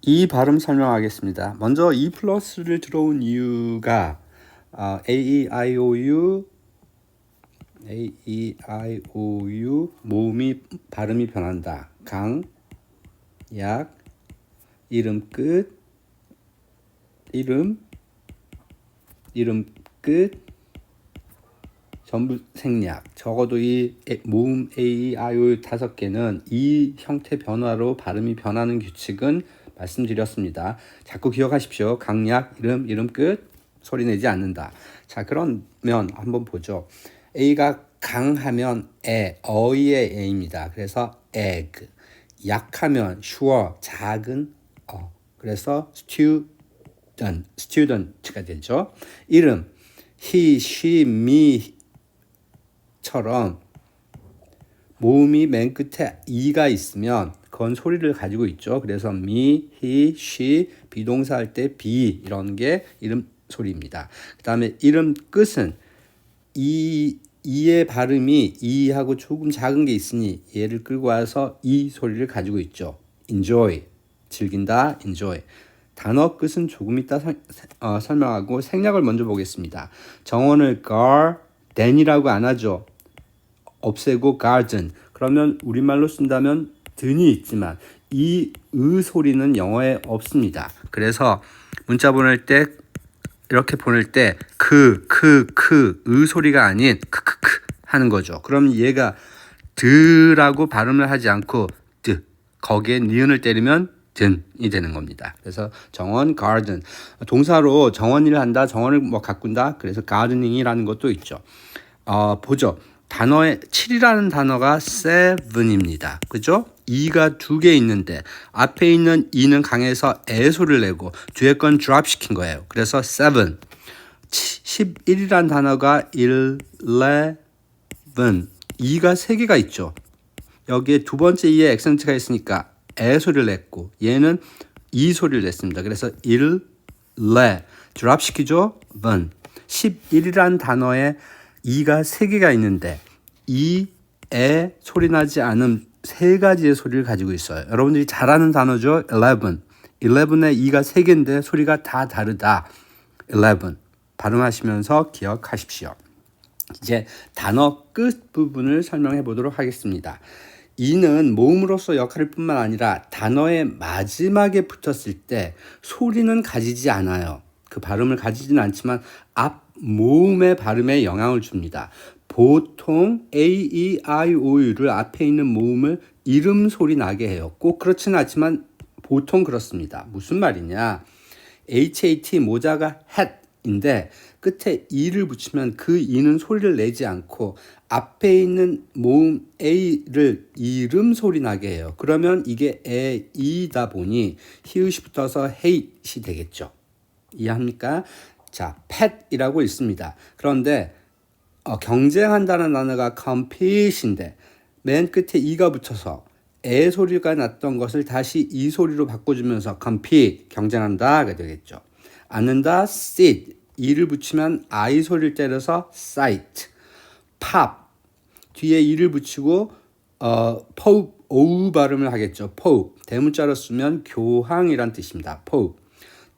이 발음 설명하겠습니다. 먼저 E 플러스를 들어온 이유가 A, E, I, O, U 모음이 발음이 변한다. 강, 약, 이름 끝, 이름 끝, 전부 생략. 적어도 이 모음 A, E, I, O, U 5개는 이 형태 변화로 발음이 변하는 규칙은 말씀드렸습니다. 자꾸 기억하십시오. 강약, 이름 끝, 소리 내지 않는다. 자, 그러면 한번 보죠. A가 강하면 어이의 A입니다. 그래서 egg. 약하면 sure, 작은 그래서 student가 되죠. 이름 he, she, me처럼 모음이 맨 끝에 e가 있으면 그건 소리를 가지고 있죠. 그래서 me, he, she 비동사 할 때 be 이런 게 이름 소리입니다. 그 다음에 이름 끝은 이의 발음이 이하고 조금 작은 게 있으니 얘를 끌고 와서 이 소리를 가지고 있죠. enjoy, 즐긴다, enjoy. 단어 끝은 조금 이따 설명하고 생략을 먼저 보겠습니다. 정원을 garden이라고 안 하죠. 없애고 garden. 그러면 우리말로 쓴다면 든이 있지만 이 의 소리는 영어에 없습니다. 그래서 문자 보낼 때 이렇게 보낼 때 의 소리가 아닌 크크크 하는 거죠. 그럼 얘가 드라고 발음을 하지 않고 드 거기에 니은을 때리면 든이 되는 겁니다. 그래서 정원 garden 동사로 정원일을 한다, 정원을 가꾼다. 그래서 gardening이라는 것도 있죠. 보죠. 단어에 7이라는 단어가 7입니다. 그죠? 2가 2개 있는데 앞에 있는 2는 강해서 에 소리를 내고 뒤에 건 드롭 시킨 거예요. 그래서 7. 11이라는 단어가 11. 2가 3개가 있죠. 여기에 두 번째 2에 액센트가 있으니까 에 소리를 냈고 얘는 이 소리를 냈습니다. 그래서 11. 드롭 시키죠? 11이라는 단어에 2가 3개가 있는데 에 소리 나지 않은 3가지의 소리를 가지고 있어요. 여러분들이 잘 아는 단어죠. 11. 11에 2가 3개인데 소리가 다 다르다. 11. 발음하시면서 기억하십시오. 이제 단어 끝 부분을 설명해 보도록 하겠습니다. 이는 모음으로서 역할일 뿐만 아니라 단어의 마지막에 붙었을 때 소리는 가지지 않아요. 그 발음을 가지지는 않지만 앞 모음의 발음에 영향을 줍니다. 보통 A, E, I, O, U를 앞에 있는 모음을 이름 소리 나게 해요. 꼭 그렇지는 않지만 보통 그렇습니다. 무슨 말이냐? HAT 모자가 hat인데 끝에 E를 붙이면 그 E는 소리를 내지 않고 앞에 있는 모음 A를 이름 소리 나게 해요. 그러면 이게 E다 보니 히읗이 붙어서 hate이 되겠죠. 이해합니까? 자, pet이라고 있습니다. 그런데 경쟁한다는 단어가 compete인데 맨 끝에 E가 붙어서 에 소리가 났던 것을 다시 이 소리로 바꿔주면서 compete, 경쟁한다가 되겠죠. 앉는다, sit, E를 붙이면 I 소리를 때려서 sight. pop, 뒤에 E를 붙이고 pope, O 발음을 하겠죠. pope, 대문자로 쓰면 교황이란 뜻입니다. pope.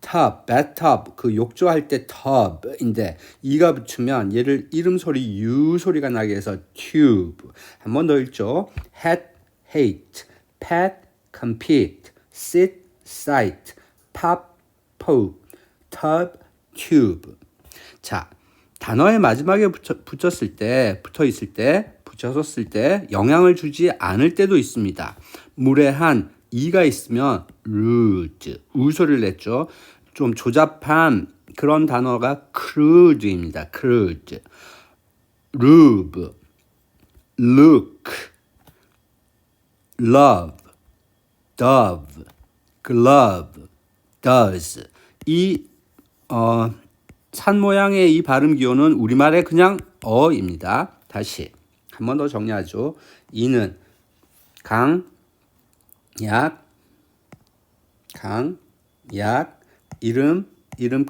tub, bathtub, 그 욕조할 때 tub인데 E가 붙으면 얘를 이름 소리 U 소리가 나게 해서 tube. 한 번 더 읽죠. hat, hate, pet, compete, sit, sight, pop, pope, tub, tube. 자, 단어의 마지막에 붙었을 때, 붙여섰을 때 영향을 주지 않을 때도 있습니다. 무례한 이가 있으면 rude, 우 소리를 냈죠. 좀 조잡한 그런 단어가 crude입니다. crude, rube, look, love, dove, glove, does. 이 산 모양의 이 발음 기호는 우리말의 그냥 어입니다. 다시 한 번 더 정리하죠. 이는 강, 약, 이름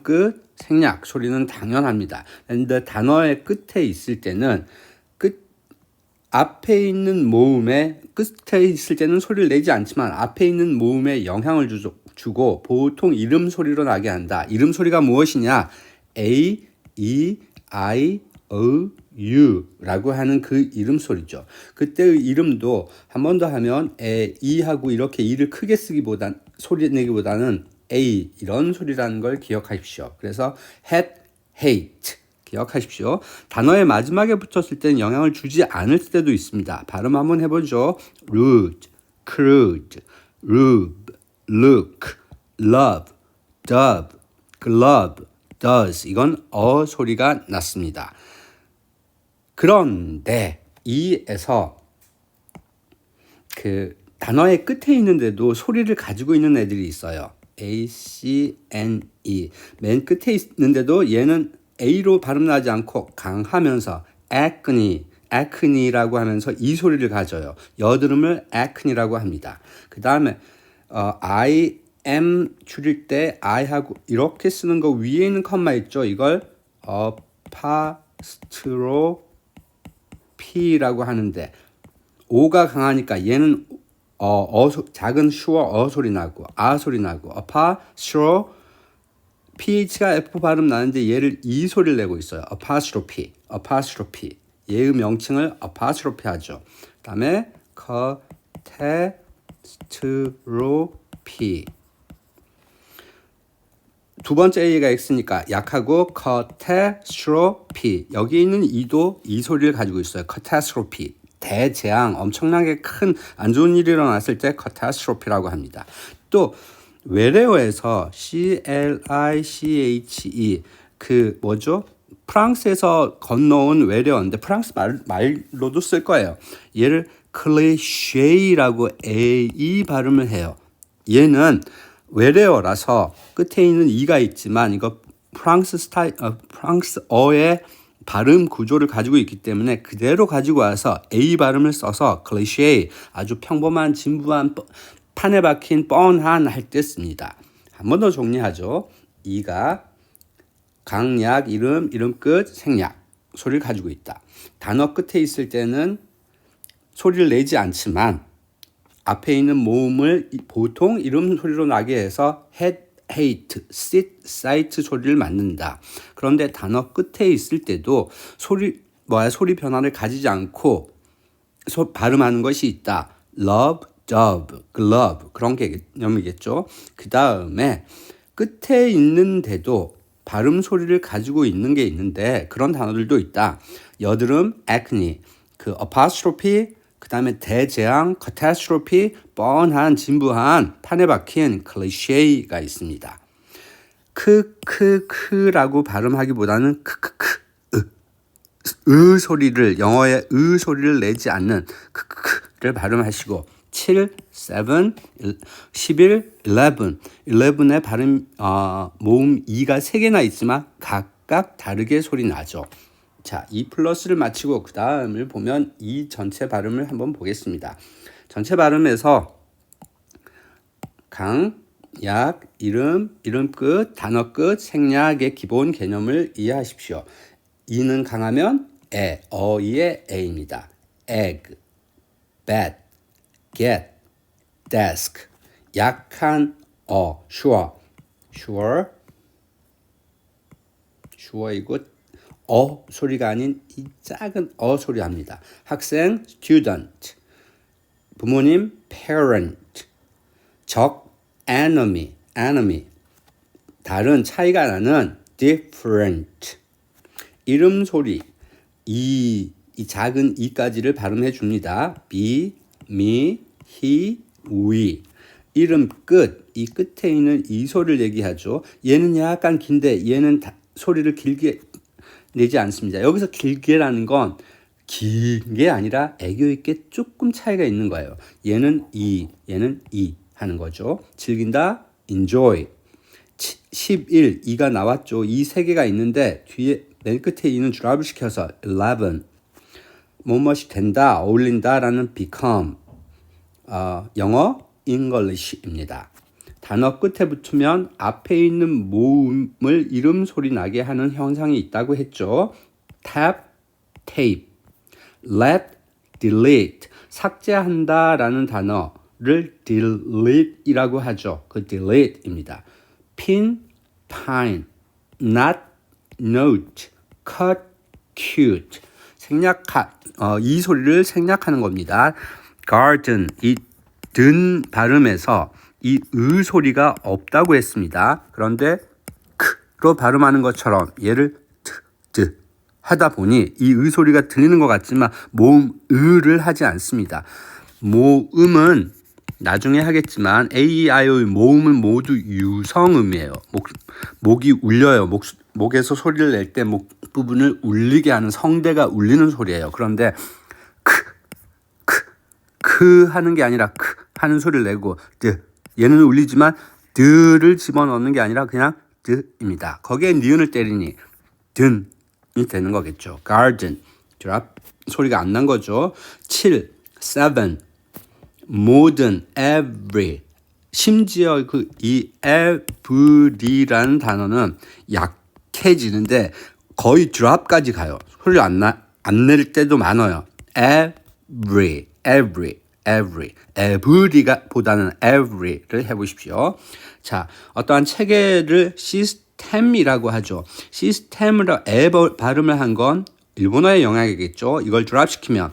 끝, 생략 소리는 당연합니다. 그런데 단어의 끝에 있을 때는 앞에 있는 모음에 끝에 있을 때는 소리를 내지 않지만 앞에 있는 모음에 영향을 주고 보통 이름 소리로 나게 한다. 이름 소리가 무엇이냐? A, E, I, O, U라고 하는 그 이름 소리죠. 그때의 이름도 한 번 더 하면 E하고 이렇게 E를 크게 쓰기보단 소리 내기보다는 A 이런 소리라는 걸 기억하십시오. 그래서 had, hate 기억하십시오. 단어의 마지막에 붙었을 때는 영향을 주지 않을 때도 있습니다. 발음 한번 해보죠. rude, crude, rube, look, love, dove, glove, does. 이건 소리가 났습니다. 그런데 이에서 그 단어의 끝에 있는데도 소리를 가지고 있는 애들이 있어요. A, C, N, E. 맨 끝에 있는데도 얘는 A로 발음 나지 않고 강하면서 acne라고 하면서 이 소리를 가져요. 여드름을 acne라고 합니다. 그 다음에 I am 줄일 때 I하고 이렇게 쓰는 거 위에 있는 컴마 있죠. 이걸 apostrophe라고 하는데 O가 강하니까 얘는 작은 슈어 소리 나고 소리 나고 apostrophe PH가 F 발음 나는데 얘를 E 소리를 내고 있어요. apostrophe. 얘의 명칭을 apostrophe 하죠. 그 다음에 catastrophe. 두 번째 A가 X니까 약하고 catastrophe. 여기 있는 E도 이 소리를 가지고 있어요. catastrophe. 대재앙, 엄청나게 큰 안 좋은 일이 일어났을 때 catastrophe라고 합니다. 또 where에서 CLICHE 그 뭐죠? 프랑스에서 건너온 외래어인데 프랑스 말로도 쓸 거예요. 얘를 클리셰라고 A 발음을 해요. 얘는 외래어라서 끝에 있는 E가 있지만 이거 프랑스어의 발음 구조를 가지고 있기 때문에 그대로 가지고 와서 A 발음을 써서 클리셰 아주 평범한 진부한 판에 박힌 뻔한 할 때 씁니다. 한 번 더 정리하죠. E가 강약, 이름 끝, 생략 소리를 가지고 있다. 단어 끝에 있을 때는 소리를 내지 않지만 앞에 있는 모음을 보통 이름 소리로 나게 해서 had, hate, sit, sight 소리를 만든다. 그런데 단어 끝에 있을 때도 소리 변화를 가지지 않고 발음하는 것이 있다. love, dove, glove 그런 개념이겠죠. 그 다음에 끝에 있는데도 발음 소리를 가지고 있는 게 있는데 그런 단어들도 있다. 여드름, acne, 그 apostrophe, 그 다음에 대재앙, catastrophe, 뻔한 진부한 판에 박힌 클리셰가 있습니다. 크라고 발음하기보다는 소리를 영어의 소리를 내지 않는 크를 발음하시고 7, 7, 11, 11의 발음 모음 2가 3개나 있지만 각각 다르게 소리 나죠. 자, 이 플러스를 마치고 그 다음을 보면 이 전체 발음을 한번 보겠습니다. 전체 발음에서 강, 약, 이름 끝, 단어 끝, 생략의 기본 개념을 이해하십시오. 이는 강하면 어이의 A입니다. egg, bat, get, desk. 약한 sure 이고 소리가 아닌 이 작은 소리 합니다. 학생 student, 부모님 parent, 적 enemy, 다른 차이가 나는 different. 이름 소리 이 작은 이까지를 발음해 줍니다. be, me, he, we. 이름 끝, 이 끝에 있는 이 소리를 얘기하죠. 얘는 약간 긴데 얘는 소리를 길게 내지 않습니다. 여기서 길게라는 건 긴 게 아니라 애교 있게 조금 차이가 있는 거예요. 얘는 얘는 하는 거죠. 즐긴다, enjoy. 11, 2가 나왔죠. 이 세 개가 있는데 뒤에 맨 끝에 이는 드랍을 시켜서 11. 뭐뭇이 된다, 어울린다라는 become. 영어 English입니다. 단어 끝에 붙으면 앞에 있는 모음을 이름 소리 나게 하는 현상이 있다고 했죠. tap, tape, let, delete. 삭제한다라는 단어 를 delete이라고 하죠. 그 delete입니다. pin, pine, not, note, cut, cute. 이 소리를 생략하는 겁니다. garden, 이 든 발음에서 이 으 소리가 없다고 했습니다. 그런데 크로 발음하는 것처럼 얘를 트 하다 보니 이 으 소리가 들리는 것 같지만 모음 으를 하지 않습니다. 모음은 나중에 하겠지만 A, E, I, O의 모음은 모두 유성음이에요. 목이 울려요. 목에서 소리를 낼 때 목 부분을 울리게 하는 성대가 울리는 소리예요. 그런데 크 하는 게 아니라 크 하는 소리를 내고 얘는 울리지만 드를 집어넣는 게 아니라 그냥 드입니다. 거기에 니은을 때리니 든이 되는 거겠죠. garden 드랍 소리가 안 난 거죠. 7, 7 modern, every 심지어 이 every라는 단어는 약해지는데 거의 드랍까지 가요. 소리를 안 낼 때도 많아요. every가 보다는 every를 해보십시오. 자, 어떠한 체계를 시스템이라고 하죠. 시스템으로 발음을 한 건 일본어의 영향이겠죠. 이걸 드랍시키면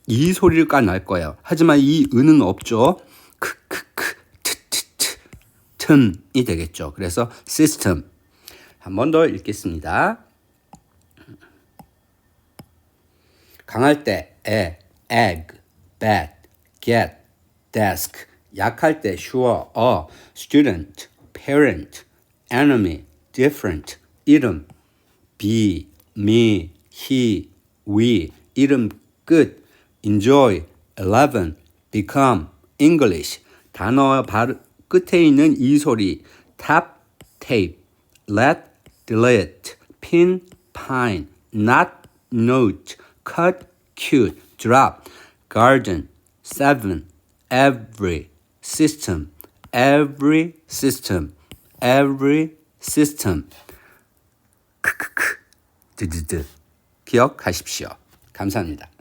이 소리가 날 거예요. 하지만 이 은은 없죠. 튼이 되겠죠. 그래서 system. 한 번 더 읽겠습니다. 강할 때 egg, bat, get, desk. 약할 때 sure, student, parent, enemy, different. 이름 be, me, he, we. 이름 끝. enjoy, 11, become, English. 단어 끝에 있는 이 소리 tap, tape, let, delete, pin, pine, not, note, cut, cute, drop, garden, 7, every, system, every system, every system. 크크크, 드드드. 기억하십시오. 감사합니다.